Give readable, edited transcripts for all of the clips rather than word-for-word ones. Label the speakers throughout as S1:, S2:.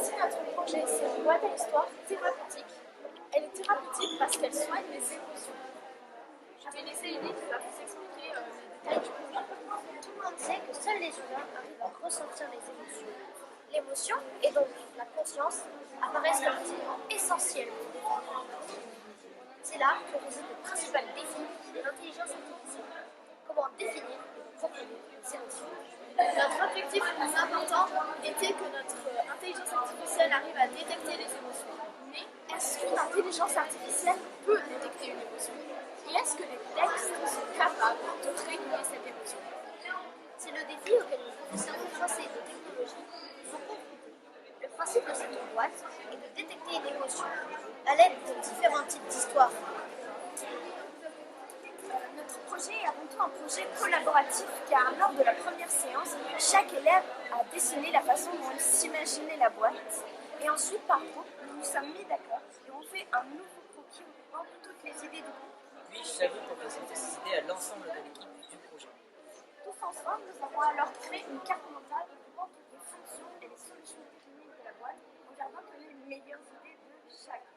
S1: Ici, notre projet, c'est une boîte à histoire thérapeutique. Elle est thérapeutique parce qu'elle soigne les émotions. Je vais laisser Edith qui va vous expliquer les détails du projet.
S2: Tout le monde sait que seuls les humains arrivent à ressentir les émotions. L'émotion et donc la conscience apparaissent comme des éléments essentiels. C'est là que réside le principal défi de l'intelligence artificielle. Comment définir et reconnaître ces notions.
S1: Notre objectif le plus important était que notre intelligence artificielle arrive à détecter les émotions. Mais est-ce qu'une intelligence artificielle peut détecter une émotion? Et est-ce que les textes sont capables de réguler cette émotion?
S2: C'est le défi auquel les professeurs de français et de technologie sont confrontés. Le principe de cette boîte est de détecter une émotion à l'aide de différents types d'histoires.
S1: Notre projet est avant tout un projet collaboratif car lors de la première séance, chaque élève a dessiné la façon dont il s'imaginait la boîte. Et ensuite, par groupe, nous nous sommes mis d'accord et on fait un nouveau croquis où on reprend toutes les idées du groupe.
S3: Puis-je à vous pour présenter ces idées à l'ensemble de l'équipe du projet?
S1: Tous ensemble, nous avons alors créé une carte mentale regroupant toutes les fonctions et les solutions techniques de la boîte en gardant que les meilleures idées de chaque.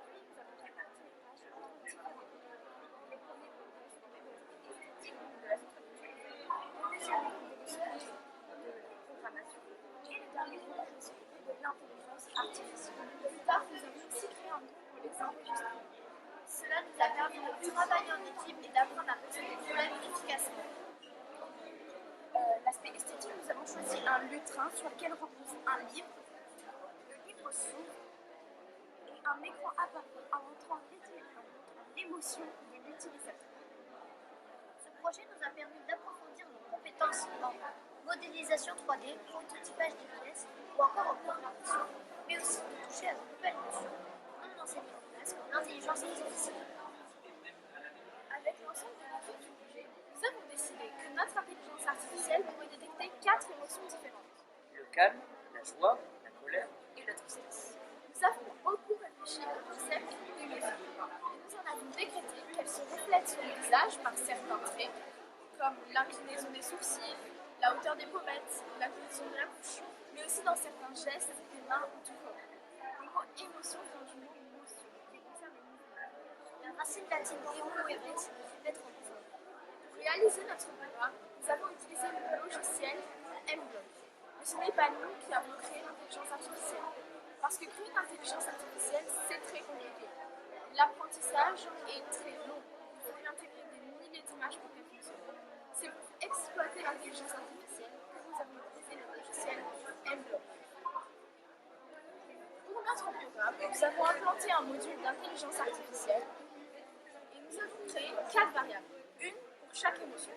S1: Puis, nous avons réparti les tâches entre différents groupes. Les premiers groupes sur les méthodes esthétiques de la stratégie, le deuxième groupe des solutions de la programmation et le dernier groupe de l'intelligence artificielle. Plus tard, nous avons aussi créé un groupe pour les enregistrements. Cela nous a permis de travailler en équipe et d'apprendre à résoudre les problèmes efficacement. L'aspect esthétique, nous avons choisi un lutrin sur lequel repose un livre. Le livre s'ouvre et un écran apparaît en montrant l'émotion de l'utilisateur.
S2: Ce projet nous a permis d'approfondir nos compétences en modélisation 3D, prototypage des pièces ou encore en programmation, mais aussi de toucher à de nouvelles notions non enseignées en classe comme l'intelligence artificielle.
S1: Avec l'ensemble de l'équipe du projet, nous avons décidé que notre intelligence artificielle pourrait détecter 4 émotions différentes.
S3: Le calme, la joie, la colère et la tristesse.
S1: Nous avons beaucoup réfléchi au concept d'émotion et nous en avons décrété qu'elles se reflètent sur le visage par certains traits, comme l'inclinaison des sourcils, la hauteur des pommettes, l'inclinaison de la bouche, mais aussi dans certains gestes des mains ou du corps. Le mot émotion vient du mot motion, qui concerne le mouvement.
S2: La racine latine émo signifie mettre en mouvement.
S1: Pour réaliser notre programme, nous avons utilisé le logiciel mBlock. Mais ce n'est pas nous qui avons créé l'intelligence artificielle. Parce que créer une intelligence artificielle, c'est très compliqué. L'apprentissage est très long. Il faut y intégrer des milliers d'images pour qu'elle fonctionne. C'est pour exploiter l'intelligence artificielle que nous avons utilisé le logiciel mBlock. Pour notre programme, nous avons implanté un module d'intelligence artificielle et nous avons créé 4 variables, une pour chaque émotion.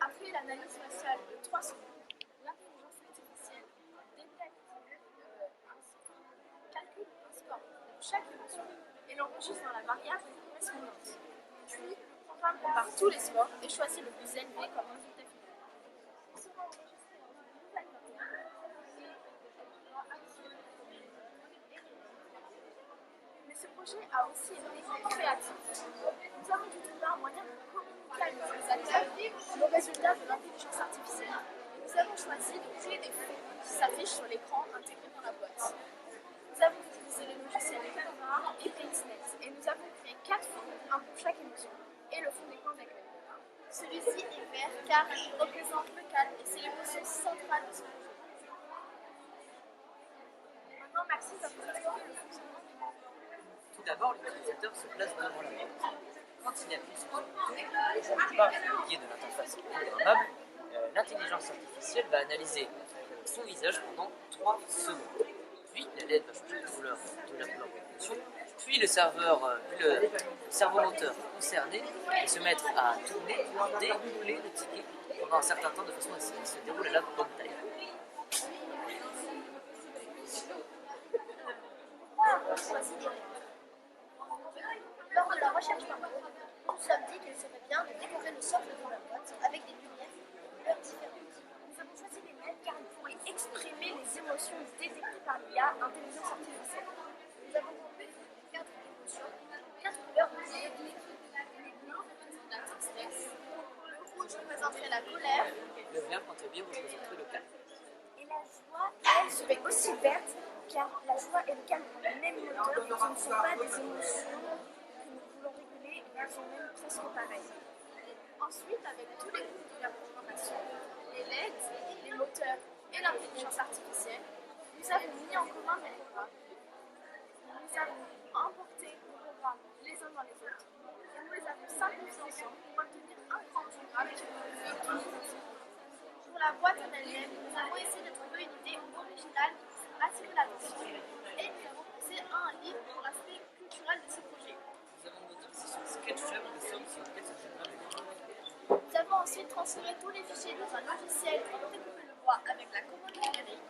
S1: Après l'analyse faciale de 3 secondes, l'intelligence artificielle détecte calcule un score pour chaque émotion et l'enregistre dans la variable correspondante. Puis, le programme compare tous les scores et choisit le plus élevé comme résultat final. Il sera enregistré dans une nouvelle variable et pourra accéder au projet. Mais ce projet a aussi été créatif. Nous avons dû trouver un moyen de communiquer à l'utilisateur le résultat de l'intelligence artificielle. Et nous avons choisi de créer des fonds qui s'affichent sur l'écran intégré dans la boîte. Nous avons utilisé les logiciels Canva et PaintNet et nous avons créé 4 fonds, un pour chaque émotion, et le fond d'écran d'accueil. Celui-ci est vert car il représente le calme et c'est l'émotion centrale de ce projet. Maintenant, Maxime va vous expliquer le fonctionnement du groupe.
S3: Tout d'abord, l'utilisateur se place devant la boîte. Quand il appuie sur le bouton, par le biais de l'interface programmable, l'intelligence artificielle va analyser son visage pendant 3 secondes. Puis la LED va changer de couleur de la couleur de l'émotion. Puis le cerveau moteur concerné va se mettre à tourner pour dérouler le ticket pendant un certain temps de façon à ce qu'il se déroule à la bonne taille.
S2: Lors de la recherche par groupe, nous nous sommes dit qu'il serait bien de décorer le socle de la boîte avec des lumières de couleurs différentes.
S1: Nous avons choisi les LED car ils pourraient exprimer les émotions détectées par l'IA intelligence artificielle.
S2: Nous avons groupé 4 émotions, 4 couleurs de
S1: Le blanc représente la tristesse, le rouge représenterait la colère,
S3: Le vert, quant au bien, vous représenterez le calme.
S2: et la joie, elle, se
S1: serait aussi verte car la joie et le calme ont le même moteur et ce ne sont pas des émotions que nous voulons réguler, elles sont même presque pareilles.
S4: Ensuite, avec tous les groupes de la programmation, les LED, les moteurs et l'intelligence artificielle, nous avons mis en commun des programmes. Nous avons emporté nos programmes les uns dans les autres et nous les avons simplifiés ensemble pour obtenir un grand programme qui nous fait. Pour la boîte en elle-même, nous avons essayé de trouver une idée originale qui attirer l'attention et nous avons pensé à un livre pour l'aspect culturel de ce projet.
S3: Nous avons modélisé sur SketchUp le somme sur lequel se tiendra le livre.
S4: Nous avons ensuite transféré tous les fichiers dans un logiciel pour découper le bois avec la commande numérique.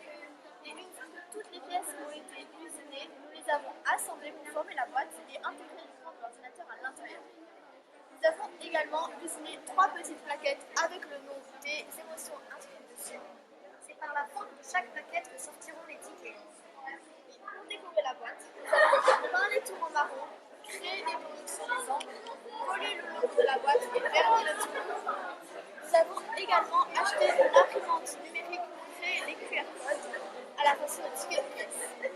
S4: Et une fois que toutes les pièces ont été fusionnées, nous les avons assemblées pour former la boîte et intégrer l'écran de l'ordinateur à l'intérieur. Nous avons également dessiné 3 petites plaquettes avec le nom des émotions inscrites dessus. C'est par la forme de chaque plaquette que sortiront les tickets. Et pour décorer la boîte, nous avons peint les tours en marron, créé des boutons sur les angles, collé le logo de la boîte et verni le tout. Nous avons également acheté une imprimante numérique pour créer les QR codes à la façon de tickets de pièces.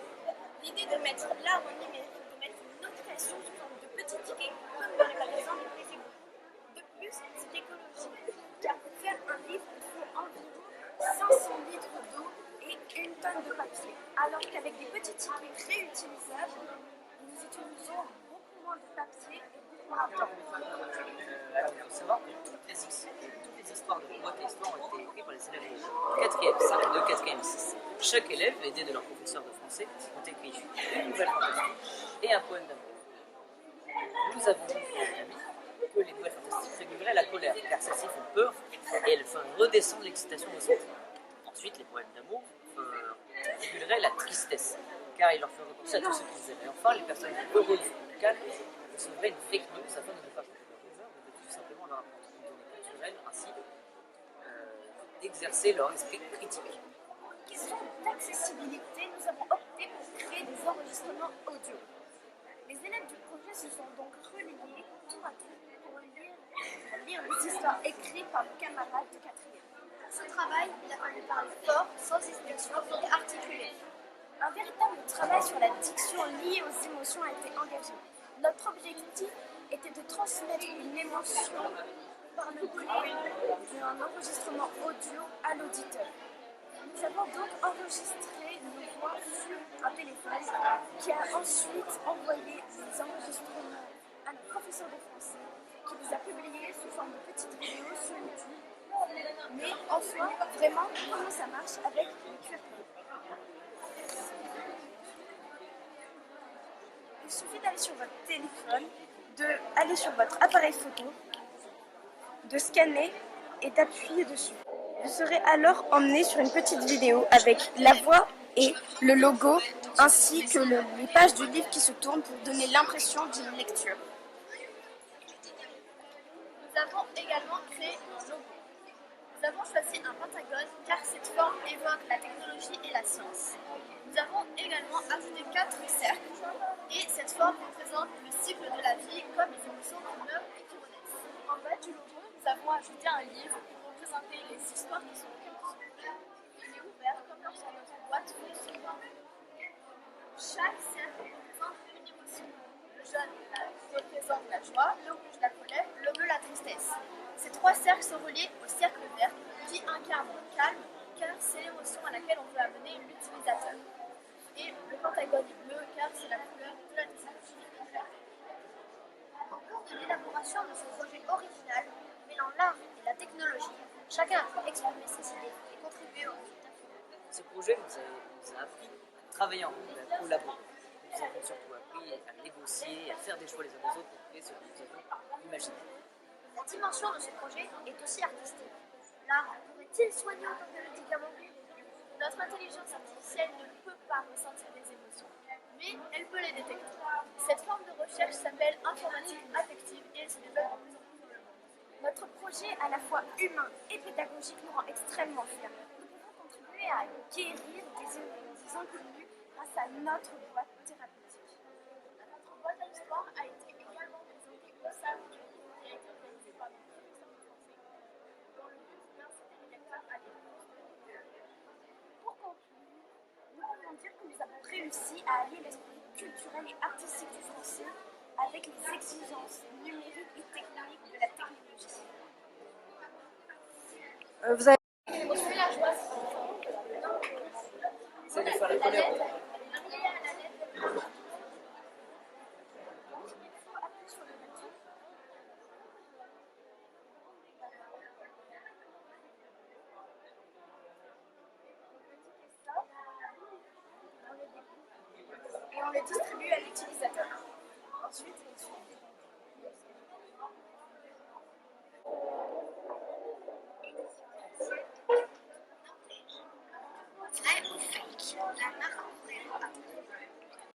S4: L'idée de mettre l'arbre numérique, de mettre nos créations sous forme de petits tickets, comme dans les magasins, nous plaisait beaucoup. De plus, c'est écologique, car pour faire un livre, il faut environ 500 litres d'eau et 1 tonne de papier. Alors qu'avec des petits tickets réutilisables, nous utilisons beaucoup moins de papier et beaucoup moins de temps.
S3: Alors, il faut savoir que toutes les histoires de boîte et histoires ont été écrites par les élèves de 4e 5 et de 4e 6. Chaque élève, aidé de leur professeur de français, ont écrit une nouvelle fantastique et un poème d'amour. Nous avons vu que les nouvelles fantastiques réguleraient la colère, car celles-ci font peur et elles font redescendre l'excitation des sentiments. Ensuite, les poèmes d'amour réguleraient la tristesse, car ils leur feraient penser à tout ce qu'ils aimaient. Et enfin, les personnes heureuses ou calmes recevraient une fake news afin de ne pas changer leur humeur, mais de tout simplement leur apprendre une donnée culturelle, ainsi d'exercer leur esprit critique.
S1: Question d'accessibilité, nous avons opté pour créer des enregistrements audio. Les élèves du projet se sont donc relayés tour à tour pour lire les histoires écrites par nos camarades de 4e.
S4: Ce travail, il a fallu parler fort, sans hésitation et articulé.
S1: Un véritable travail sur la diction liée aux émotions a été engagé. Notre objectif était de transmettre une émotion par le biais d'un enregistrement audio à l'auditeur. Nous avons donc enregistré nos voix sur un téléphone qui a ensuite envoyé les enregistrements à notre professeur de français qui les a publiés sous forme de petites vidéos sur YouTube. Mais en soi, vraiment, comment ça marche avec les QR codes. Il suffit d'aller sur votre téléphone, d'aller sur votre appareil photo, de scanner et d'appuyer dessus. Vous serez alors emmené sur une petite vidéo avec la voix et le logo ainsi que les pages du livre qui se tournent pour donner l'impression d'une lecture.
S4: Nous avons également créé un logo. Nous avons choisi un pentagone car cette forme évoque la technologie et la science. Nous avons également ajouté 4 cercles et cette forme représente le cycle de la vie comme les émotions qui meurent et qui renaissent. En bas du logo, nous avons ajouté un livre pour représenter les histoires qui sont écrites dessus. Il est ouvert comme lorsque notre boîte fonctionne. Chaque cercle représente une émotion. Le jaune représente la joie, le rouge la colère, le bleu la tristesse. Ces 3 cercles sont reliés au cercle vert qui incarne le calme, car c'est l'émotion à laquelle on veut amener l'utilisateur. Et le pentagone est bleu car c'est la couleur de la technologie et de la paix. Au cours de l'élaboration de ce projet original, mêlant l'art et la technologie, chacun a pu exprimer ses idées et contribuer au résultat final.
S3: Ce projet nous a appris à travailler en groupe et à collaborer. Nous avons surtout appris à négocier et à faire des choix les uns des autres pour créer ce que nous avions imaginé.
S4: La dimension de ce projet est aussi artistique. L'art pourrait-il soigner autant que le médicament? Notre intelligence artificielle ne peut pas ressentir des émotions, mais elle peut les détecter. Cette forme de recherche s'appelle informatique affective et elle se développe de plus en plus dans le monde.
S1: Notre projet à la fois humain et pédagogique nous rend extrêmement fiers. Nous pouvons contribuer à guérir des inconnus grâce à notre boîte thérapeutique.
S4: Notre boîte à histoire a été également présentée au salon qui a été organisé par le professeur de français dans le but d'inciter les lecteurs à lire.
S1: Pour conclure, dire que nous avons réussi à allier l'esprit culturel et artistique du français avec les exigences numériques et techniques de la technologie.
S5: Vous avez